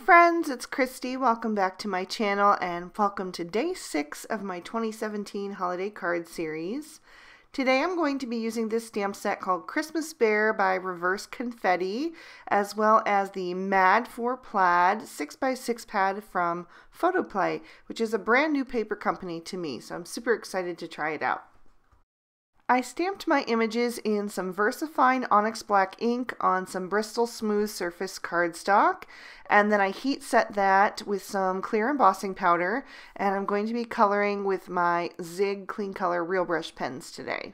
friends, it's Christy. Welcome back to my channel and welcome to day 6 of my 2017 holiday card series. Today I'm going to be using this stamp set called Christmas Bear by Reverse Confetti, as well as the Mad 4 Plaid 6x6 pad from Photoplay, which is a brand new paper company to me, so I'm super excited to try it out. I stamped my images in some VersaFine Onyx Black ink on some Bristol Smooth Surface cardstock, and then I heat set that with some clear embossing powder, and I'm going to be coloring with my Zig Clean Color Real Brush pens today.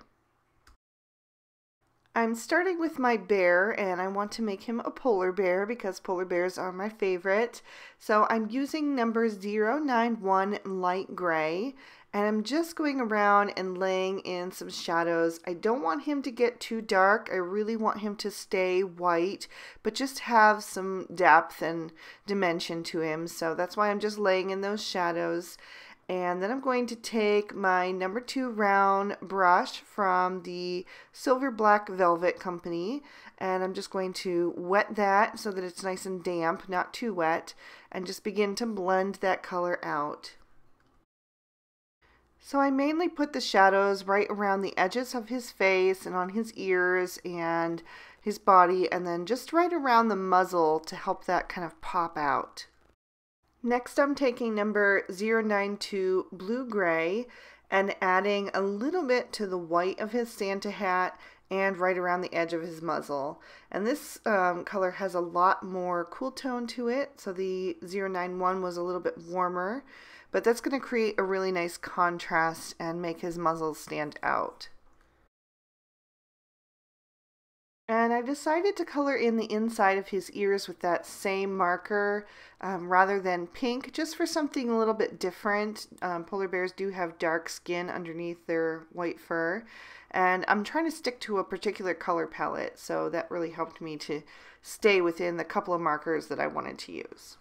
I'm starting with my bear, and I want to make him a polar bear because polar bears are my favorite. So I'm using number 091 light gray, and I'm just going around and laying in some shadows. I don't want him to get too dark. I really want him to stay white, but just have some depth and dimension to him. So that's why I'm just laying in those shadows. And then I'm going to take my number 2 round brush from the Silver Black Velvet Company, and I'm just going to wet that so that it's nice and damp, not too wet, and just begin to blend that color out. So I mainly put the shadows right around the edges of his face and on his ears and his body, and then just right around the muzzle to help that kind of pop out. Next I'm taking number 092 blue gray and adding a little bit to the white of his Santa hat and right around the edge of his muzzle. And this color has a lot more cool tone to it, so the 091 was a little bit warmer, but that's going to create a really nice contrast and make his muzzle stand out. And I decided to color in the inside of his ears with that same marker rather than pink, just for something a little bit different. Polar bears do have dark skin underneath their white fur, and I'm trying to stick to a particular color palette, so that really helped me to stay within the couple of markers that I wanted to use.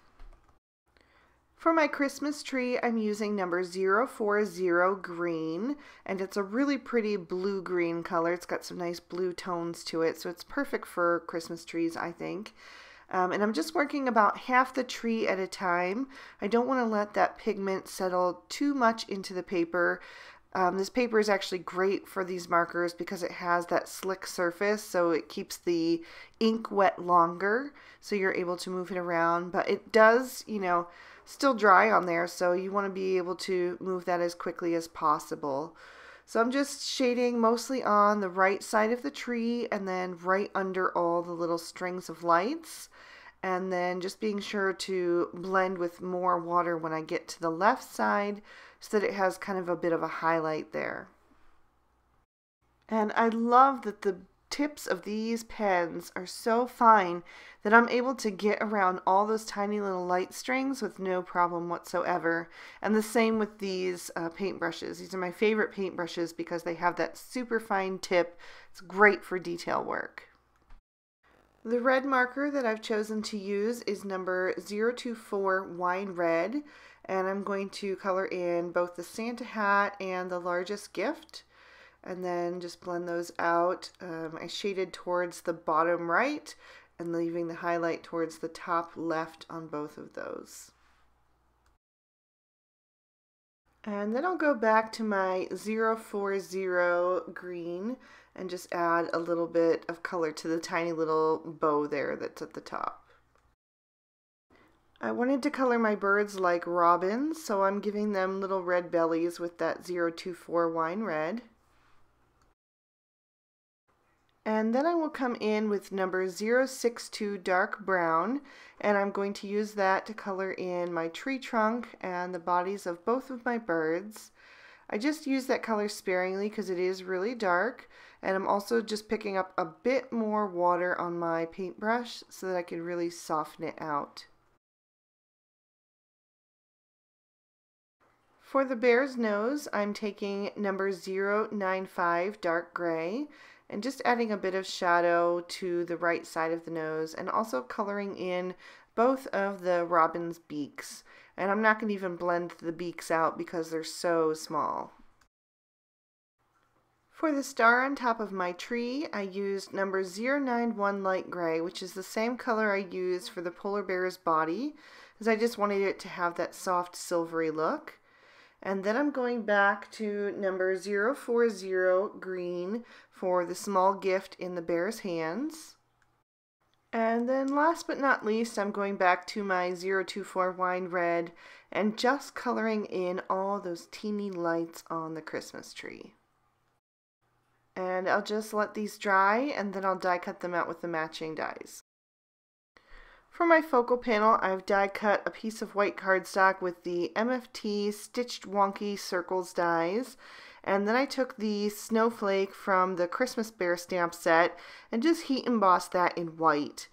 For my Christmas tree, I'm using number 040 green, and it's a really pretty blue-green color. It's got some nice blue tones to it, so it's perfect for Christmas trees, I think. And I'm just working about half the tree at a time. I don't want to let that pigment settle too much into the paper. This paper is actually great for these markers because it has that slick surface, so it keeps the ink wet longer, so you're able to move it around. But it does, still dry on there, so you want to be able to move that as quickly as possible. So I'm just shading mostly on the right side of the tree and then right under all the little strings of lights, and then just being sure to blend with more water when I get to the left side so that it has kind of a bit of a highlight there. And I love that the tips of these pens are so fine that I'm able to get around all those tiny little light strings with no problem whatsoever. And the same with these paintbrushes. These are my favorite paintbrushes because they have that super fine tip. It's great for detail work. The red marker that I've chosen to use is number 024 wine red, and I'm going to color in both the Santa hat and the largest gift, and then just blend those out. I shaded towards the bottom right and leaving the highlight towards the top left on both of those. And then I'll go back to my 040 green and just add a little bit of color to the tiny little bow there that's at the top. I wanted to color my birds like robins, so I'm giving them little red bellies with that 024 wine red. And then I will come in with number 062 dark brown, and I'm going to use that to color in my tree trunk and the bodies of both of my birds. I just use that color sparingly because it is really dark, and I'm also just picking up a bit more water on my paintbrush so that I can really soften it out. For the bear's nose, I'm taking number 095 dark gray and just adding a bit of shadow to the right side of the nose and also coloring in both of the robin's beaks. And I'm not going to even blend the beaks out because they're so small. For the star on top of my tree, I used number 091 light gray, which is the same color I used for the polar bear's body. because I just wanted it to have that soft silvery look. And then I'm going back to number 040 green for the small gift in the bear's hands. And then last but not least, I'm going back to my 024 wine red and just coloring in all those teeny lights on the Christmas tree. And I'll just let these dry and then I'll die cut them out with the matching dies. For my focal panel, I've die cut a piece of white cardstock with the MFT Stitched Wonky Circles dies. And then I took the snowflake from the Christmas bear stamp set and just heat embossed that in white.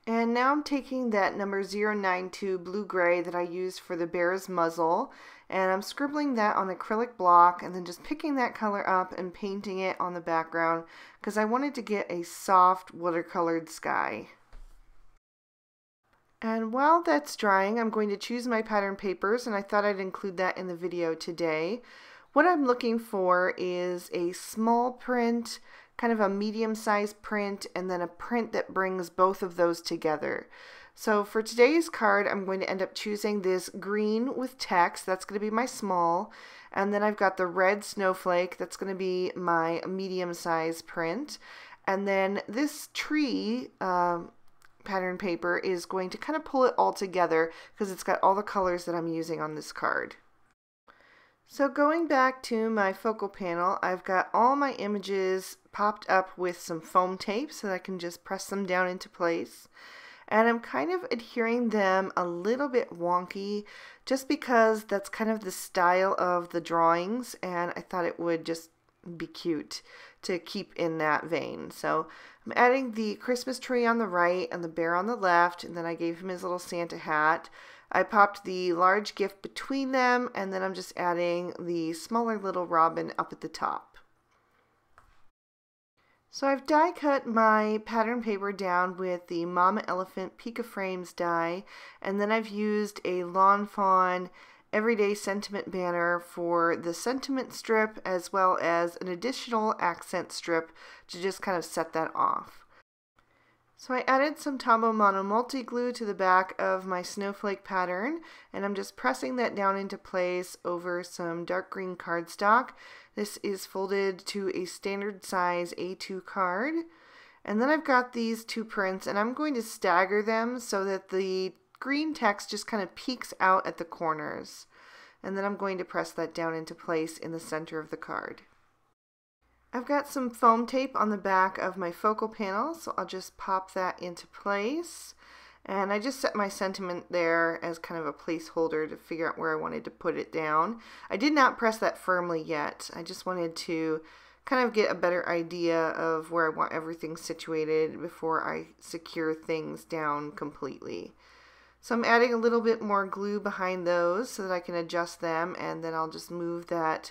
And now I'm taking that number 092 blue-gray that I used for the bear's muzzle, and I'm scribbling that on acrylic block and then just picking that color up and painting it on the background because I wanted to get a soft watercolored sky. And while that's drying, I'm going to choose my pattern papers, and I thought I'd include that in the video today. What I'm looking for is a small print, kind of a medium-sized print, and then a print that brings both of those together. So for today's card, I'm going to end up choosing this green with text. That's going to be my small. And then I've got the red snowflake. That's going to be my medium-sized print. And then this tree pattern paper is going to kind of pull it all together because it's got all the colors that I'm using on this card. So going back to my focal panel, I've got all my images popped up with some foam tape so that I can just press them down into place. And I'm kind of adhering them a little bit wonky just because that's kind of the style of the drawings, and I thought it would just be cute to keep in that vein. So I'm adding the Christmas tree on the right and the bear on the left, and then I gave him his little Santa hat. I popped the large gift between them, and then I'm just adding the smaller little robin up at the top. So I've die cut my pattern paper down with the Mama Elephant Pika Frames die, and then I've used a Lawn Fawn Everyday Sentiment banner for the sentiment strip as well as an additional accent strip to just kind of set that off. So I added some Tombow Mono Multi Glue to the back of my snowflake pattern, and I'm just pressing that down into place over some dark green cardstock. This is folded to a standard size A2 card. And then I've got these two prints, and I'm going to stagger them so that the green text just kind of peeks out at the corners. And then I'm going to press that down into place in the center of the card. I've got some foam tape on the back of my focal panel, so I'll just pop that into place. And I just set my sentiment there as kind of a placeholder to figure out where I wanted to put it down. I did not press that firmly yet. I just wanted to kind of get a better idea of where I want everything situated before I secure things down completely. So I'm adding a little bit more glue behind those so that I can adjust them, and then I'll just move that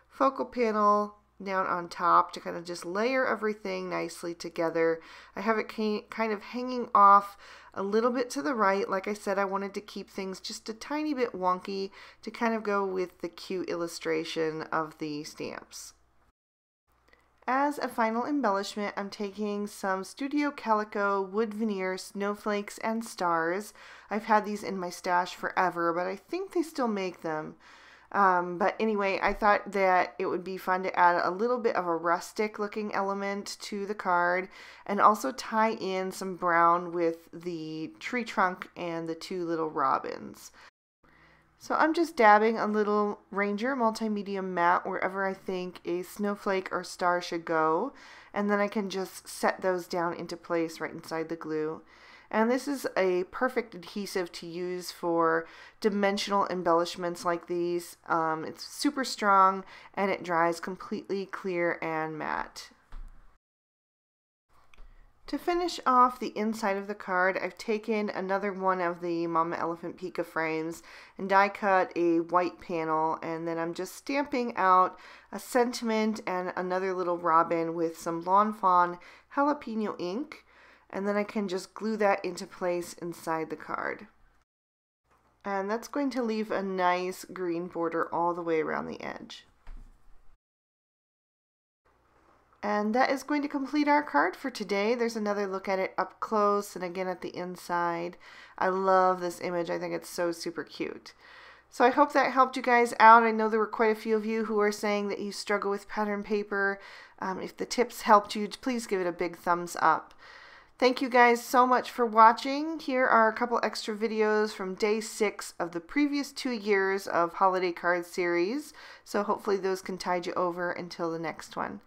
focal panel down on top to kind of just layer everything nicely together. I have it kind of hanging off a little bit to the right. Like I said, I wanted to keep things just a tiny bit wonky to kind of go with the cute illustration of the stamps. As a final embellishment, I'm taking some Studio Calico wood veneer snowflakes and stars. I've had these in my stash forever, but I think they still make them. But anyway, I thought that it would be fun to add a little bit of a rustic looking element to the card and also tie in some brown with the tree trunk and the two little robins. So I'm just dabbing a little Ranger multimedia matte wherever I think a snowflake or star should go, and then I can just set those down into place right inside the glue. And this is a perfect adhesive to use for dimensional embellishments like these. It's super strong and it dries completely clear and matte. To finish off the inside of the card, I've taken another one of the Mama Elephant Pika frames and die cut a white panel, and then I'm just stamping out a sentiment and another little robin with some Lawn Fawn jalapeno ink, and then I can just glue that into place inside the card. And that's going to leave a nice green border all the way around the edge. And that is going to complete our card for today. There's another look at it up close and again at the inside. I love this image. I think it's so super cute. So I hope that helped you guys out. I know there were quite a few of you who are saying that you struggle with pattern paper. If the tips helped you, please give it a big thumbs up. Thank you guys so much for watching. Here are a couple extra videos from day 6 of the previous 2 years of holiday card series. So hopefully those can tide you over until the next one.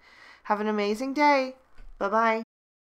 Have an amazing day. Bye-bye.